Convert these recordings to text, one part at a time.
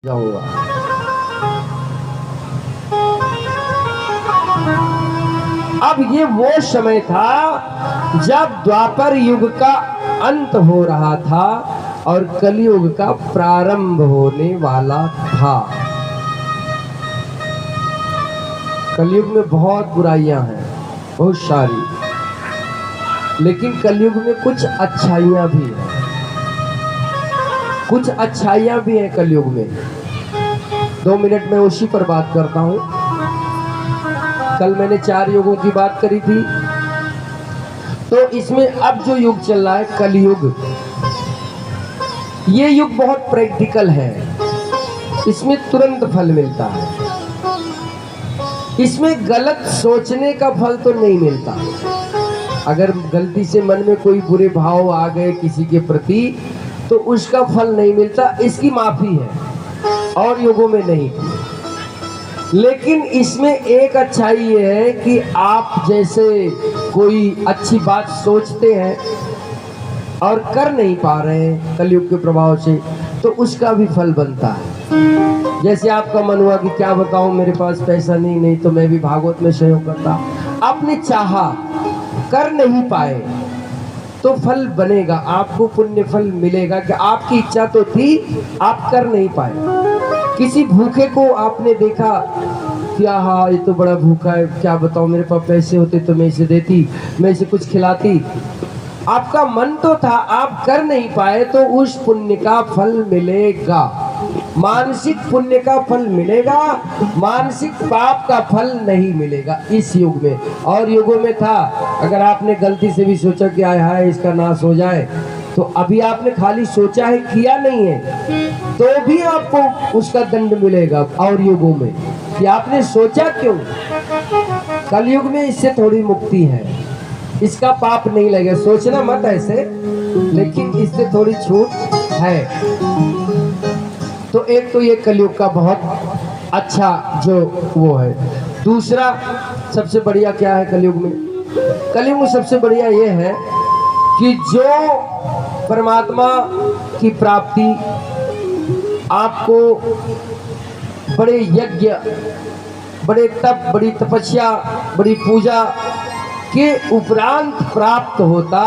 जाऊंगा। अब ये वो समय था जब द्वापर युग का अंत हो रहा था और कलयुग का प्रारंभ होने वाला था। कलयुग में बहुत बुराइयां हैं, बहुत सारी, लेकिन कलयुग में कुछ अच्छाइयां भी हैं। कुछ अच्छाइयां भी हैं कलयुग में। 2 मिनट में उसी पर बात करता हूं। कल मैंने 4 युगों की बात करी थी, तो इसमें अब जो युग चल रहा है कलयुग, ये युग बहुत प्रैक्टिकल है। इसमें तुरंत फल मिलता है। इसमें गलत सोचने का फल तो नहीं मिलता। अगर गलती से मन में कोई बुरे भाव आ गए किसी के प्रति तो उसका फल नहीं मिलता, इसकी माफी है, और युगों में नहीं। लेकिन इसमें एक अच्छाई ये है कि आप जैसे कोई अच्छी बात सोचते हैं और कर नहीं पा रहे हैं कलयुग के प्रभाव से, तो उसका भी फल बनता है। जैसे आपका मन हुआ कि क्या बताऊं, मेरे पास पैसा नहीं तो मैं भी भागवत में सहयोग करता। आपने चाहा, कर नहीं पाए, तो फल बनेगा, आपको पुण्य फल मिलेगा कि आपकी इच्छा तो थी, आप कर नहीं पाए। किसी भूखे को आपने देखा, क्या हाँ ये तो बड़ा भूखा है, क्या बताऊं, मेरे पास पैसे होते तो मैं इसे देती, मैं इसे कुछ खिलाती। आपका मन तो था, आप कर नहीं पाए, तो उस पुण्य का फल मिलेगा। मानसिक पुण्य का फल मिलेगा, मानसिक पाप का फल नहीं मिलेगा इस युग में। और युगों में था, अगर आपने गलती से भी सोचा कि आय हाय इसका नाश हो जाए, तो अभी आपने खाली सोचा है, किया नहीं है, तो भी आपको उसका दंड मिलेगा। और युगों में कि आपने सोचा क्यों। कलयुग में इससे थोड़ी मुक्ति है, इसका पाप नहीं लगेगा। सोचना मत ऐसे, लेकिन इससे थोड़ी छूट है। तो एक तो ये कलयुग का बहुत अच्छा जो वो है। दूसरा सबसे बढ़िया क्या है कलयुग में? कलयुग में सबसे बढ़िया ये है कि जो परमात्मा की प्राप्ति आपको बड़े यज्ञ, बड़े तप, बड़ी तपस्या, बड़ी पूजा के उपरांत प्राप्त होता,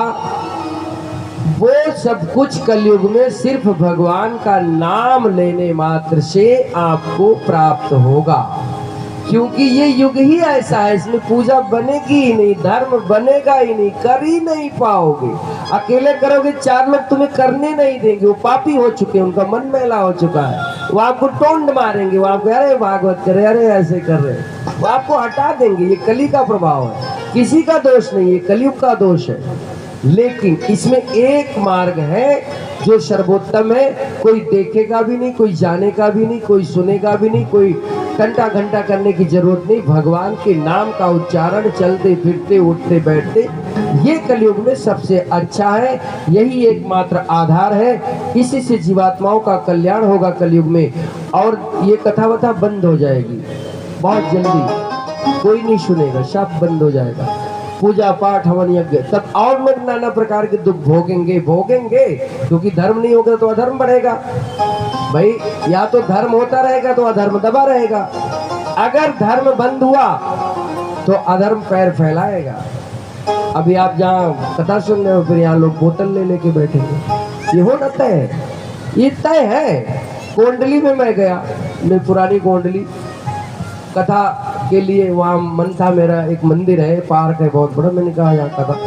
वो सब कुछ कलयुग में सिर्फ भगवान का नाम लेने मात्र से आपको प्राप्त होगा। क्योंकि ये युग ही ऐसा है, इसमें पूजा बनेगी ही नहीं, धर्म बनेगा ही नहीं, कर ही नहीं पाओगे। अकेले करोगे, 4 लोग तुम्हें करने नहीं देंगे, वो पापी हो चुके हैं, उनका मन मैला हो चुका है, वो आपको टोंड मारेंगे, वो आपको अरे भागवत करे, अरे ऐसे कर रहे, वो आपको हटा देंगे। ये कली का प्रभाव है, किसी का दोष नहीं, ये कलयुग का दोष है। लेकिन इसमें एक मार्ग है जो सर्वोत्तम है, कोई देखेगा भी नहीं, कोई जानेगा भी नहीं, कोई सुनेगा भी नहीं, कोई घंटा घंटा करने की जरूरत नहीं। भगवान के नाम का उच्चारण चलते फिरते उठते बैठते, ये कलयुग में सबसे अच्छा है। यही एकमात्र आधार है, इसी से जीवात्माओं का कल्याण होगा कलयुग में। और ये कथा वथा बंद हो जाएगी बहुत जल्दी, कोई नहीं सुनेगा, सब बंद हो जाएगा। पूजा पाठ हवन यज्ञ तब और लोग नाना प्रकार के दुख भोगेंगे, क्योंकि धर्म नहीं होगा तो अधर्म बढ़ेगा। भाई या तो धर्म होता रहेगा तो अधर्म दबा रहेगा, अगर धर्म बंद हुआ तो अधर्म पैर फैलाएगा। अभी आप जहाँ कथा सुन रहे हो, फिर यहाँ लोग बोतल ले लेके बैठेंगे, ये हो ना तय, ये तय है। कोंडली में मैं गया, मैं पुरानी कोंडली कथा के लिए, वहाँ मन था मेरा, एक मंदिर है, पार्क है बहुत बड़ा, मैंने कहा यहाँ कथा।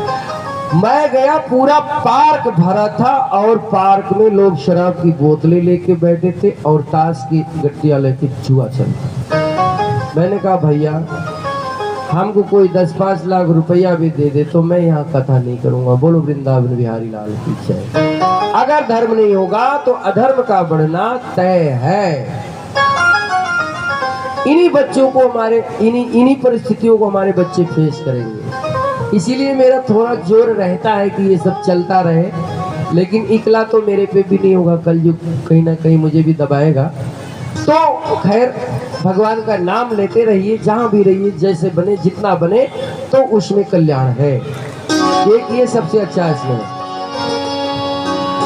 मैं गया, पूरा पार्क भरा था, और पार्क में लोग शराब की बोतलें लेके बैठे थे और ताश की गट्टियां लेके जुआ चलता। मैंने कहा भैया हमको कोई 10-5 लाख रुपया भी दे दे तो मैं यहाँ कथा नहीं करूंगा। बोलो वृंदावन बिहारी लाल की जय। अगर धर्म नहीं होगा तो अधर्म का बढ़ना तय है। इन्हीं बच्चों को हमारे, इन्हीं परिस्थितियों को हमारे बच्चे फेस करेंगे। इसीलिए मेरा थोड़ा जोर रहता है कि ये सब चलता रहे, लेकिन इकला तो मेरे पे भी नहीं होगा, कलयुग कहीं ना कहीं मुझे भी दबाएगा। तो खैर, भगवान का नाम लेते रहिए, जहाँ भी रहिए, जैसे बने, जितना बने, तो उसमें कल्याण है। एक ये सबसे अच्छा इसमें